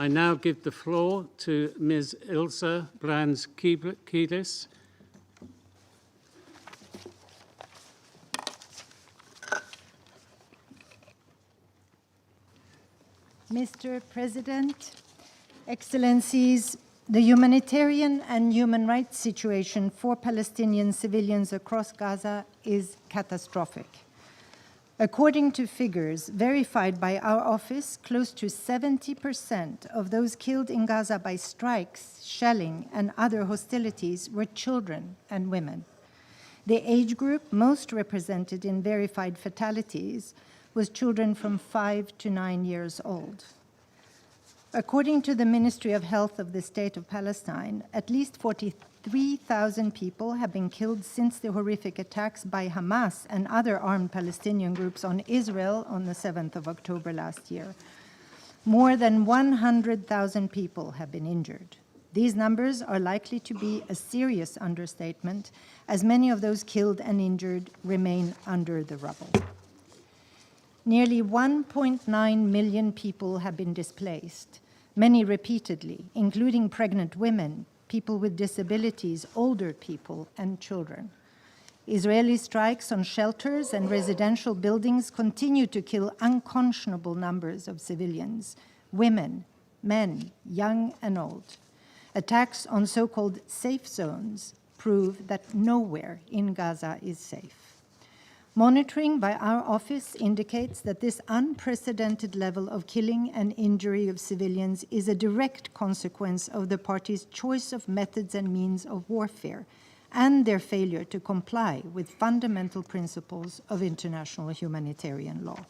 I now give the floor to Ms. Ilze Kehris. Mr. President, Excellencies, the humanitarian and human rights situation for Palestinian civilians across Gaza is catastrophic. According to figures verified by our office, close to 70% of those killed in Gaza by strikes, shelling, and other hostilities were children and women. The age group most represented in verified fatalities was children from 5 to 9 years old. According to the Ministry of Health of the State of Palestine, at least 43,000 people have been killed since the horrific attacks by Hamas and other armed Palestinian groups on Israel on the 7th of October last year. More than 100,000 people have been injured. These numbers are likely to be a serious understatement, as many of those killed and injured remain under the rubble. Nearly 1.9 million people have been displaced, many repeatedly, including pregnant women, people with disabilities, older people, and children. Israeli strikes on shelters and residential buildings continue to kill unconscionable numbers of civilians, women, men, young and old. Attacks on so-called safe zones prove that nowhere in Gaza is safe. Monitoring by our office indicates that this unprecedented level of killing and injury of civilians is a direct consequence of the party's choice of methods and means of warfare and their failure to comply with fundamental principles of international humanitarian law.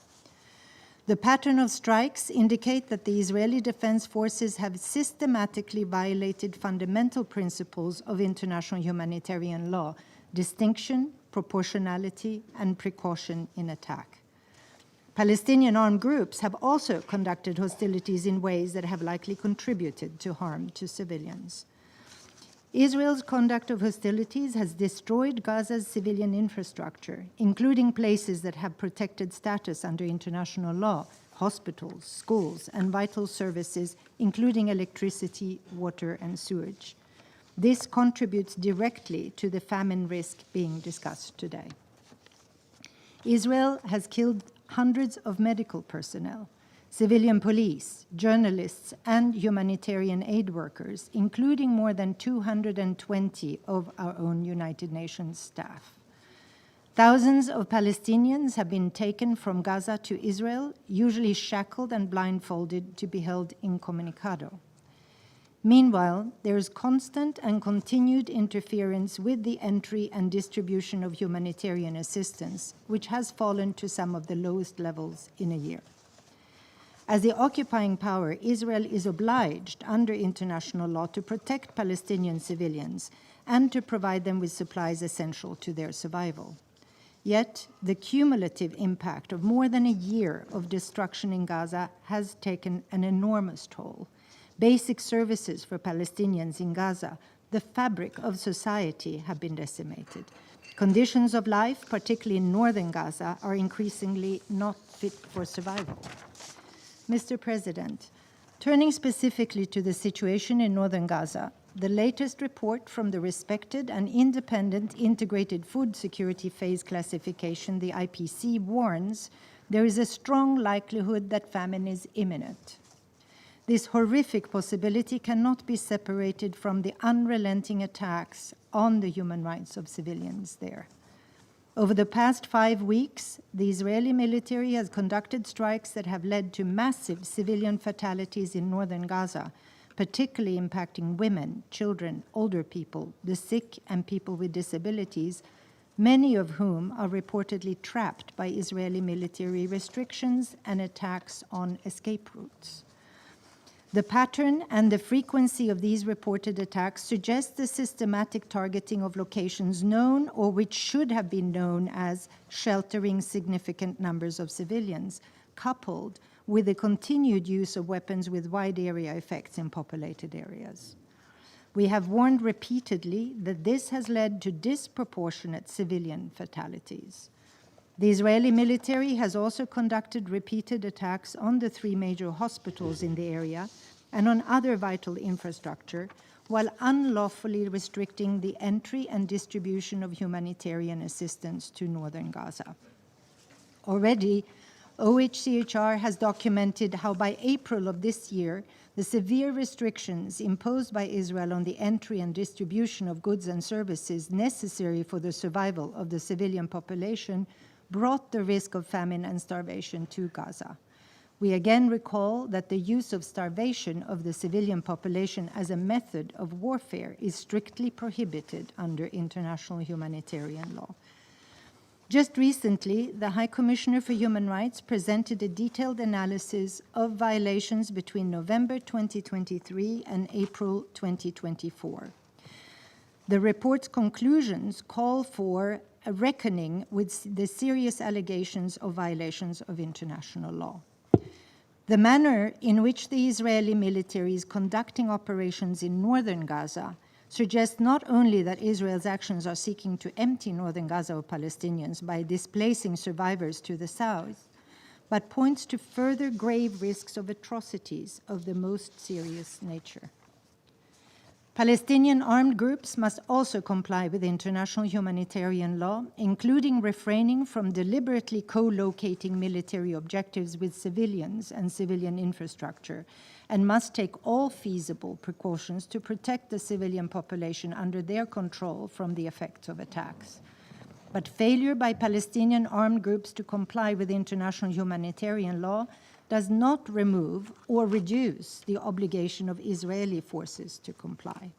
The pattern of strikes indicate that the Israeli Defense Forces have systematically violated fundamental principles of international humanitarian law, distinction, proportionality, and precaution in attack. Palestinian armed groups have also conducted hostilities in ways that have likely contributed to harm to civilians. Israel's conduct of hostilities has destroyed Gaza's civilian infrastructure, including places that have protected status under international law, hospitals, schools, and vital services, including electricity, water, and sewage. This contributes directly to the famine risk being discussed today. Israel has killed hundreds of medical personnel, civilian police, journalists, and humanitarian aid workers, including more than 220 of our own United Nations staff. Thousands of Palestinians have been taken from Gaza to Israel, usually shackled and blindfolded to be held incommunicado. Meanwhile, there is constant and continued interference with the entry and distribution of humanitarian assistance, which has fallen to some of the lowest levels in a year. As the occupying power, Israel is obliged under international law to protect Palestinian civilians and to provide them with supplies essential to their survival. Yet, the cumulative impact of more than a year of destruction in Gaza has taken an enormous toll. Basic services for Palestinians in Gaza, the fabric of society, have been decimated. Conditions of life, particularly in northern Gaza, are increasingly not fit for survival. Mr. President, turning specifically to the situation in northern Gaza, the latest report from the respected and independent Integrated Food Security Phase Classification, the IPC, warns there is a strong likelihood that famine is imminent. This horrific possibility cannot be separated from the unrelenting attacks on the human rights of civilians there. Over the past 5 weeks, the Israeli military has conducted strikes that have led to massive civilian fatalities in northern Gaza, particularly impacting women, children, older people, the sick, and people with disabilities, many of whom are reportedly trapped by Israeli military restrictions and attacks on escape routes. The pattern and the frequency of these reported attacks suggest the systematic targeting of locations known or which should have been known as sheltering significant numbers of civilians, coupled with the continued use of weapons with wide area effects in populated areas. We have warned repeatedly that this has led to disproportionate civilian fatalities. The Israeli military has also conducted repeated attacks on the 3 major hospitals in the area, and on other vital infrastructure, while unlawfully restricting the entry and distribution of humanitarian assistance to northern Gaza. Already, OHCHR has documented how by April of this year, the severe restrictions imposed by Israel on the entry and distribution of goods and services necessary for the survival of the civilian population brought the risk of famine and starvation to Gaza. We again recall that the use of starvation of the civilian population as a method of warfare is strictly prohibited under international humanitarian law. Just recently, the High Commissioner for Human Rights presented a detailed analysis of violations between November 2023 and April 2024. The report's conclusions call for a reckoning with the serious allegations of violations of international law. The manner in which the Israeli military is conducting operations in northern Gaza suggests not only that Israel's actions are seeking to empty northern Gaza of Palestinians by displacing survivors to the south, but points to further grave risks of atrocities of the most serious nature. Palestinian armed groups must also comply with international humanitarian law, including refraining from deliberately co-locating military objectives with civilians and civilian infrastructure, and must take all feasible precautions to protect the civilian population under their control from the effects of attacks. But failure by Palestinian armed groups to comply with international humanitarian law does not remove or reduce the obligation of Israeli forces to comply.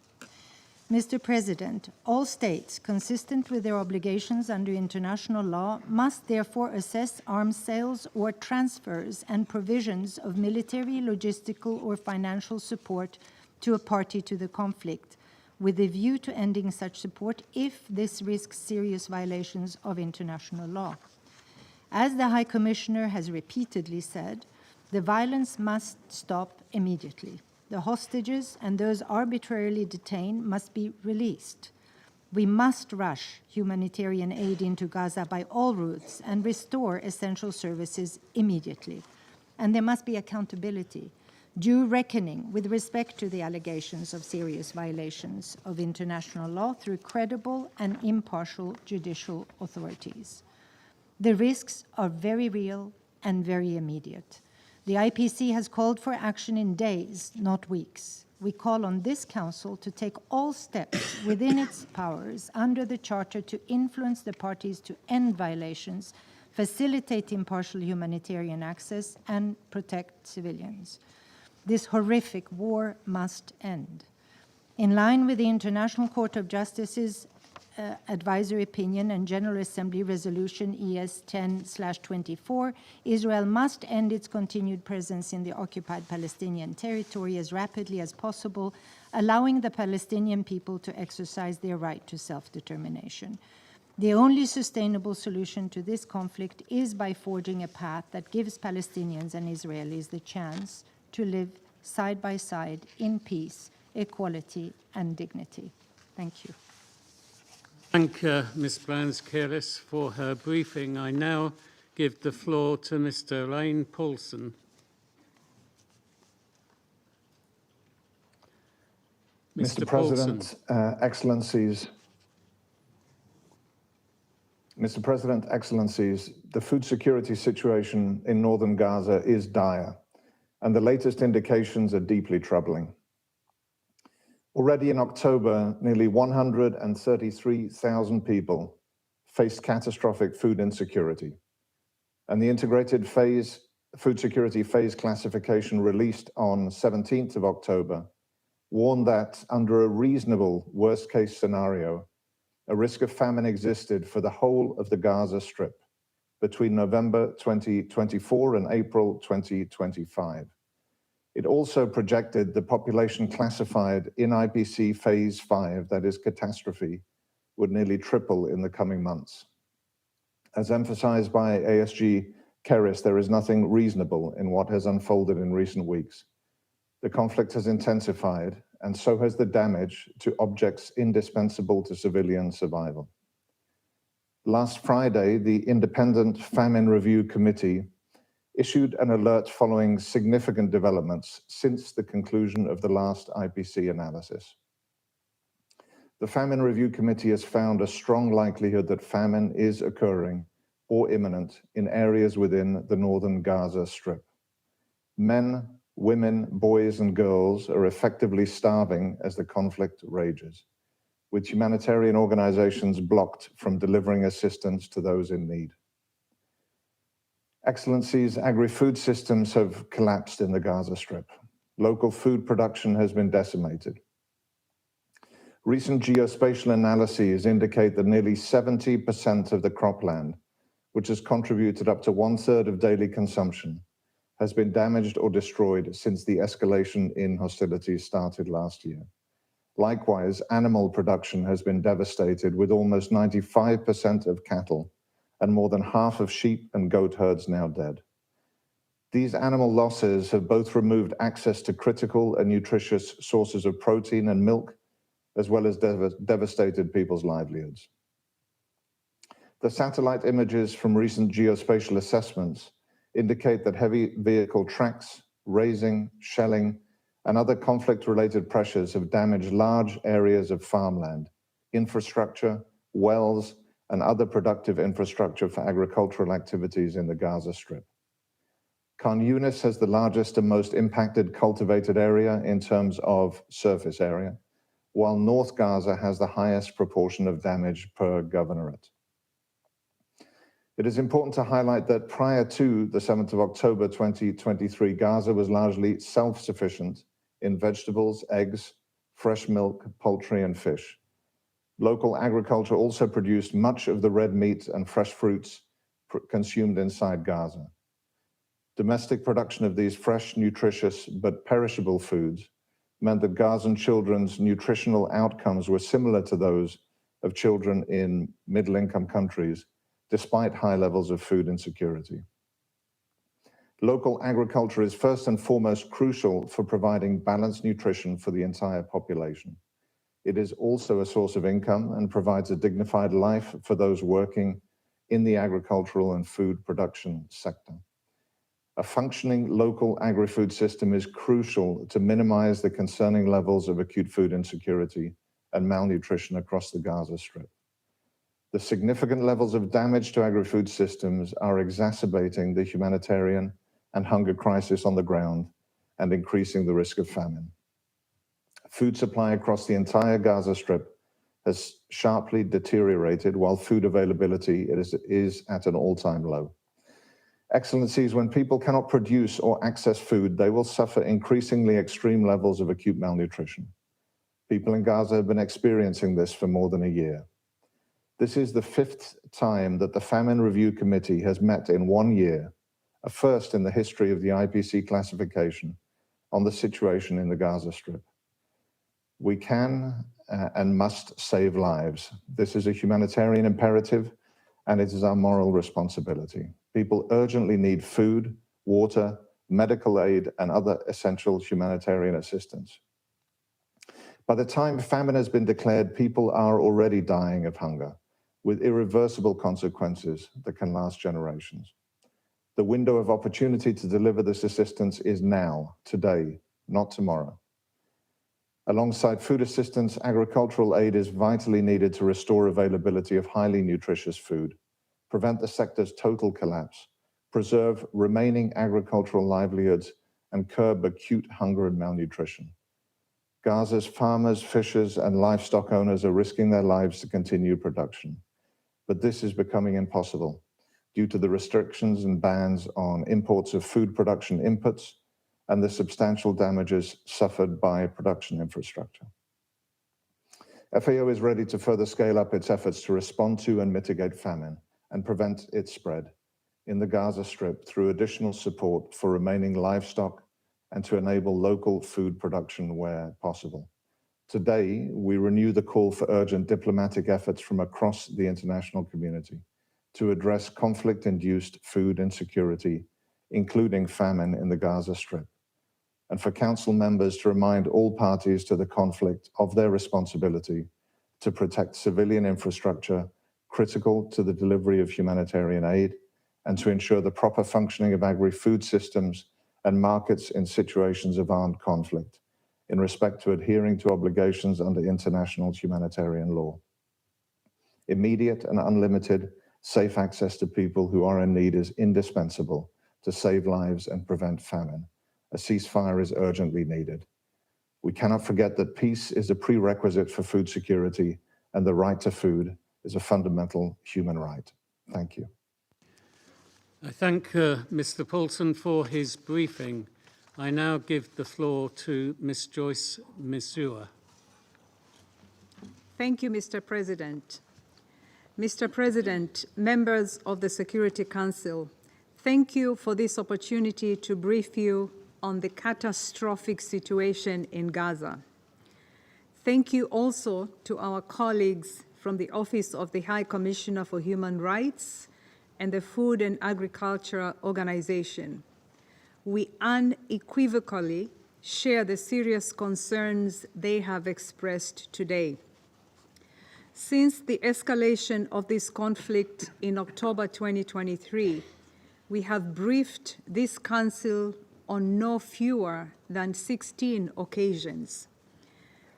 Mr. President, all states consistent with their obligations under international law must therefore assess arms sales or transfers and provisions of military, logistical, or financial support to a party to the conflict, with a view to ending such support if this risks serious violations of international law. As the High Commissioner has repeatedly said, the violence must stop immediately. The hostages and those arbitrarily detained must be released. We must rush humanitarian aid into Gaza by all routes and restore essential services immediately. And there must be accountability, due reckoning with respect to the allegations of serious violations of international law through credible and impartial judicial authorities. The risks are very real and very immediate. The IPC has called for action in days, not weeks. We call on this Council to take all steps within its powers under the Charter to influence the parties to end violations, facilitate impartial humanitarian access, and protect civilians. This horrific war must end. In line with the International Court of Justice's advisory opinion and General Assembly Resolution ES 10/24, Israel must end its continued presence in the occupied Palestinian territory as rapidly as possible, allowing the Palestinian people to exercise their right to self-determination. The only sustainable solution to this conflict is by forging a path that gives Palestinians and Israelis the chance to live side by side in peace, equality, and dignity. Thank you. Thank Ms. Kehris for her briefing. I now give the floor to Mr. Lane Paulson. Mr. President, Excellencies, the food security situation in northern Gaza is dire, and the latest indications are deeply troubling. Already in October, nearly 133,000 people faced catastrophic food insecurity, and the integrated food security phase classification released on 17th of October warned that under a reasonable worst-case scenario, a risk of famine existed for the whole of the Gaza Strip between November 2024 and April 2025. It also projected the population classified in IPC Phase 5, that is catastrophe, would nearly triple in the coming months. As emphasized by ASG Kehris, there is nothing reasonable in what has unfolded in recent weeks. The conflict has intensified, and so has the damage to objects indispensable to civilian survival. Last Friday, the Independent Famine Review Committee issued an alert following significant developments since the conclusion of the last IPC analysis. The Famine Review Committee has found a strong likelihood that famine is occurring or imminent in areas within the northern Gaza Strip. Men, women, boys, and girls are effectively starving as the conflict rages, with humanitarian organizations blocked from delivering assistance to those in need. Excellencies, agri-food systems have collapsed in the Gaza Strip. Local food production has been decimated. Recent geospatial analyses indicate that nearly 70% of the cropland, which has contributed up to 1/3 of daily consumption, has been damaged or destroyed since the escalation in hostilities started last year. Likewise, animal production has been devastated, with almost 95% of cattle and more than half of sheep and goat herds now dead. These animal losses have both removed access to critical and nutritious sources of protein and milk, as well as devastated people's livelihoods. The satellite images from recent geospatial assessments indicate that heavy vehicle tracks, razing, shelling, and other conflict-related pressures have damaged large areas of farmland, infrastructure, wells, and other productive infrastructure for agricultural activities in the Gaza Strip. Khan Yunis has the largest and most impacted cultivated area in terms of surface area, while North Gaza has the highest proportion of damage per governorate. It is important to highlight that prior to the 7th of October 2023, Gaza was largely self-sufficient in vegetables, eggs, fresh milk, poultry, and fish. Local agriculture also produced much of the red meat and fresh fruits consumed inside Gaza. Domestic production of these fresh, nutritious, but perishable foods meant that Gazan children's nutritional outcomes were similar to those of children in middle-income countries, despite high levels of food insecurity. Local agriculture is first and foremost crucial for providing balanced nutrition for the entire population. It is also a source of income and provides a dignified life for those working in the agricultural and food production sector. A functioning local agri-food system is crucial to minimize the concerning levels of acute food insecurity and malnutrition across the Gaza Strip. The significant levels of damage to agri-food systems are exacerbating the humanitarian and hunger crisis on the ground and increasing the risk of famine. Food supply across the entire Gaza Strip has sharply deteriorated, while food availability is at an all-time low. Excellencies, when people cannot produce or access food, they will suffer increasingly extreme levels of acute malnutrition. People in Gaza have been experiencing this for more than a year. This is the 5th time that the Famine Review Committee has met in 1 year, a first in the history of the IPC classification, on the situation in the Gaza Strip. We can and must save lives. This is a humanitarian imperative, and it is our moral responsibility. People urgently need food, water, medical aid, and other essential humanitarian assistance. By the time famine has been declared, people are already dying of hunger, with irreversible consequences that can last generations. The window of opportunity to deliver this assistance is now, today, not tomorrow. Alongside food assistance, agricultural aid is vitally needed to restore availability of highly nutritious food, prevent the sector's total collapse, preserve remaining agricultural livelihoods, and curb acute hunger and malnutrition. Gaza's farmers, fishers, and livestock owners are risking their lives to continue production. But this is becoming impossible due to the restrictions and bans on imports of food production inputs and the substantial damages suffered by production infrastructure. FAO is ready to further scale up its efforts to respond to and mitigate famine and prevent its spread in the Gaza Strip through additional support for remaining livestock and to enable local food production where possible. Today, we renew the call for urgent diplomatic efforts from across the international community to address conflict-induced food insecurity, including famine in the Gaza Strip, and for Council members to remind all parties to the conflict of their responsibility to protect civilian infrastructure critical to the delivery of humanitarian aid and to ensure the proper functioning of agri-food systems and markets in situations of armed conflict, in respect to adhering to obligations under international humanitarian law. Immediate and unlimited safe access to people who are in need is indispensable to save lives and prevent famine. A ceasefire is urgently needed. We cannot forget that peace is a prerequisite for food security, and the right to food is a fundamental human right. Thank you. I thank Mr. Paulson for his briefing. I now give the floor to Ms. Joyce Misua. Thank you, Mr. President. Mr. President, members of the Security Council, thank you for this opportunity to brief you on the catastrophic situation in Gaza. Thank you also to our colleagues from the Office of the High Commissioner for Human Rights and the Food and Agriculture Organization. We unequivocally share the serious concerns they have expressed today. Since the escalation of this conflict in October 2023, we have briefed this Council on no fewer than 16 occasions.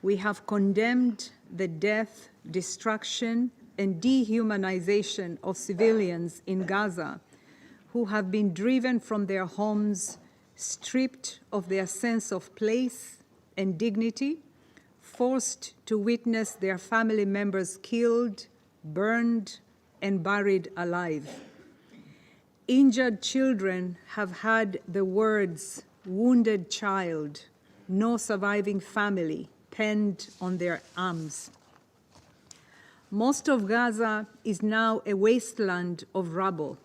We have condemned the death, destruction, and dehumanization of civilians in Gaza who have been driven from their homes, stripped of their sense of place and dignity, forced to witness their family members killed, burned, and buried alive. Injured children have had the words "wounded child," "no surviving family" penned on their arms. Most of Gaza is now a wasteland of rubble.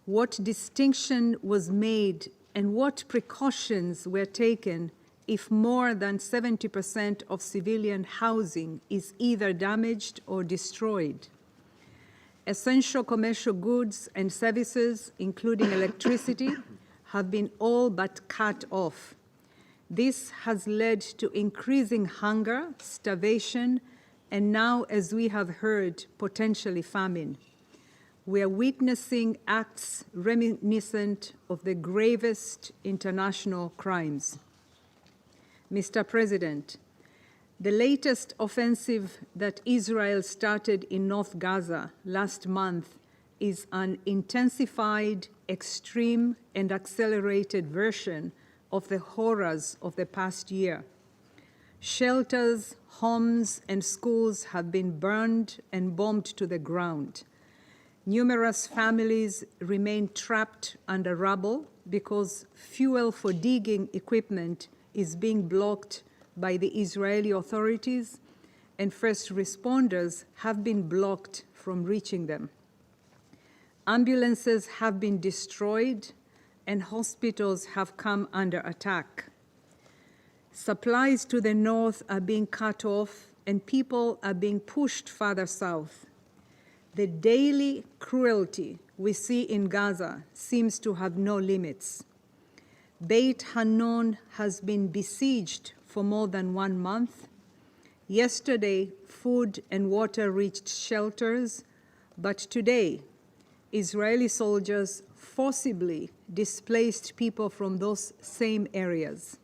What distinction was made and what precautions were taken if more than 70% of civilian housing is either damaged or destroyed? Essential commercial goods and services, including electricity, have been all but cut off. This has led to increasing hunger, starvation, and now, as we have heard, potentially famine. We are witnessing acts reminiscent of the gravest international crimes. Mr. President, the latest offensive that Israel started in North Gaza last month is an intensified, extreme, and accelerated version of the horrors of the past year. Shelters, homes, and schools have been burned and bombed to the ground. Numerous families remain trapped under rubble because fuel for digging equipment is being blocked by the Israeli authorities, and first responders have been blocked from reaching them. Ambulances have been destroyed, and hospitals have come under attack. Supplies to the north are being cut off, and people are being pushed farther south. The daily cruelty we see in Gaza seems to have no limits. Beit Hanun has been besieged for more than 1 month. Yesterday, food and water reached shelters, but today, Israeli soldiers forcibly displaced people from those same areas.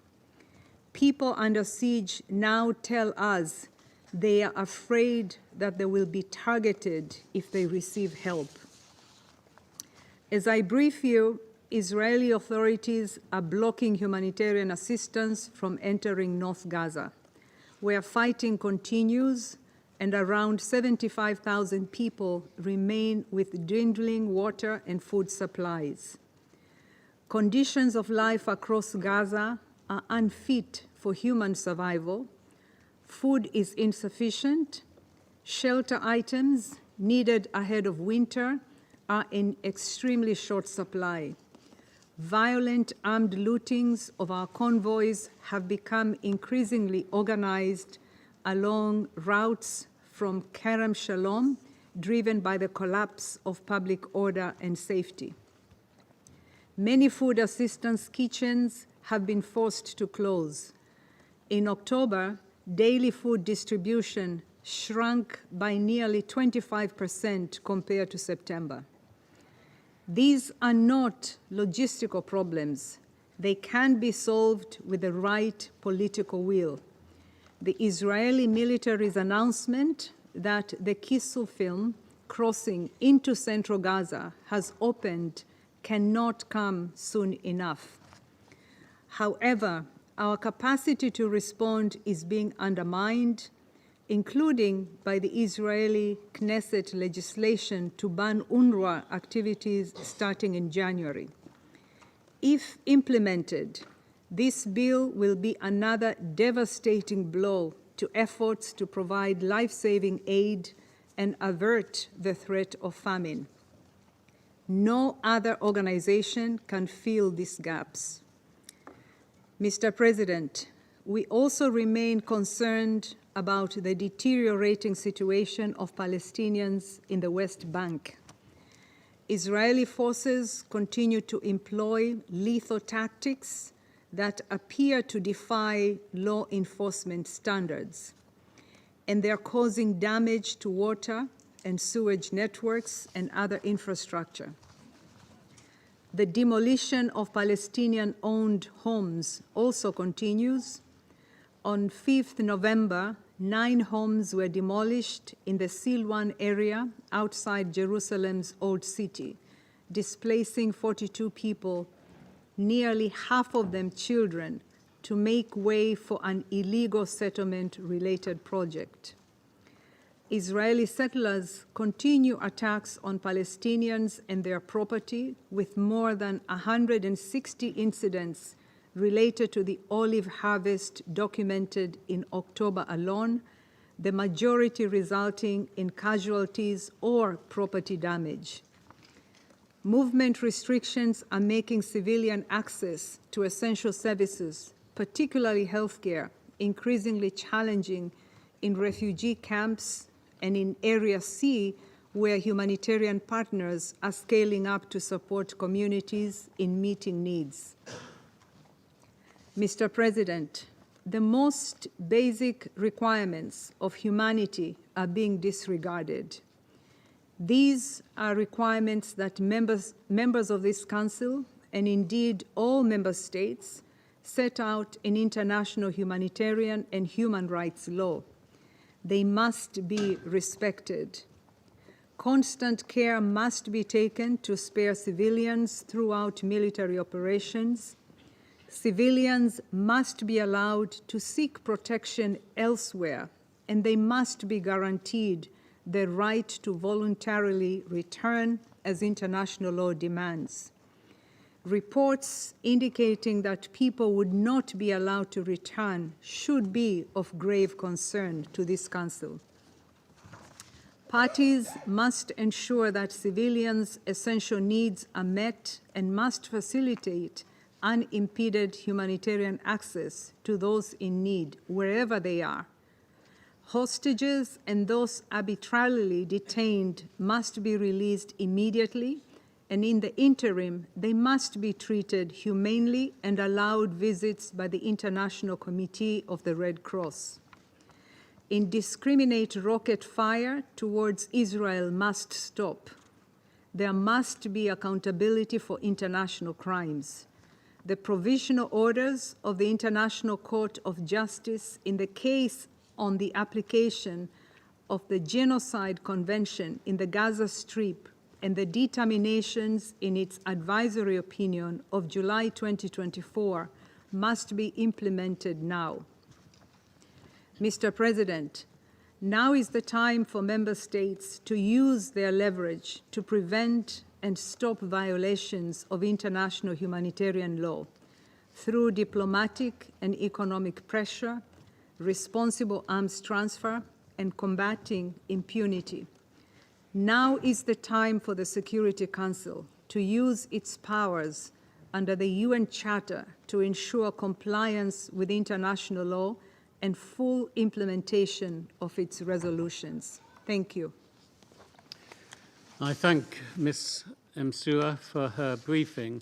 People under siege now tell us they are afraid that they will be targeted if they receive help. As I brief you, Israeli authorities are blocking humanitarian assistance from entering North Gaza, where fighting continues and around 75,000 people remain with dwindling water and food supplies. Conditions of life across Gaza are unfit for human survival. Food is insufficient. Shelter items needed ahead of winter are in extremely short supply. Violent armed lootings of our convoys have become increasingly organized along routes from Kerem Shalom, driven by the collapse of public order and safety. Many food assistance kitchens have been forced to close. In October, daily food distribution shrunk by nearly 25% compared to September. These are not logistical problems. They can be solved with the right political will. The Israeli military's announcement that the Kehris film crossing into central Gaza has opened cannot come soon enough. However, our capacity to respond is being undermined, including by the Israeli Knesset legislation to ban UNRWA activities starting in January. If implemented, this bill will be another devastating blow to efforts to provide life-saving aid and avert the threat of famine. No other organization can fill these gaps. Mr. President, we also remain concerned about the deteriorating situation of Palestinians in the West Bank. Israeli forces continue to employ lethal tactics that appear to defy law enforcement standards, and they're causing damage to water and sewage networks and other infrastructure. The demolition of Palestinian-owned homes also continues. On 5th November, 9 homes were demolished in the Silwan area outside Jerusalem's Old City, displacing 42 people, nearly half of them children, to make way for an illegal settlement-related project. Israeli settlers continue attacks on Palestinians and their property, with more than 160 incidents related to the olive harvest documented in October alone, the majority resulting in casualties or property damage. Movement restrictions are making civilian access to essential services, particularly healthcare, increasingly challenging in refugee camps and in Area C, where humanitarian partners are scaling up to support communities in meeting needs. Mr. President, the most basic requirements of humanity are being disregarded. These are requirements that members of this Council, and indeed all member states, set out in international humanitarian and human rights law. They must be respected. Constant care must be taken to spare civilians throughout military operations. Civilians must be allowed to seek protection elsewhere, and they must be guaranteed the right to voluntarily return as international law demands. Reports indicating that people would not be allowed to return should be of grave concern to this Council. Parties must ensure that civilians' essential needs are met and must facilitate unimpeded humanitarian access to those in need, wherever they are. Hostages and those arbitrarily detained must be released immediately, and in the interim, they must be treated humanely and allowed visits by the International Committee of the Red Cross. Indiscriminate rocket fire towards Israel must stop. There must be accountability for international crimes. The provisional orders of the International Court of Justice in the case on the application of the Genocide Convention in the Gaza Strip and the determinations in its advisory opinion of July 2024 must be implemented now. Mr. President, now is the time for member states to use their leverage to prevent and stop violations of international humanitarian law through diplomatic and economic pressure, responsible arms transfer, and combating impunity. Now is the time for the Security Council to use its powers under the UN Charter to ensure compliance with international law and full implementation of its resolutions. Thank you. I thank Ms. Msua for her briefing.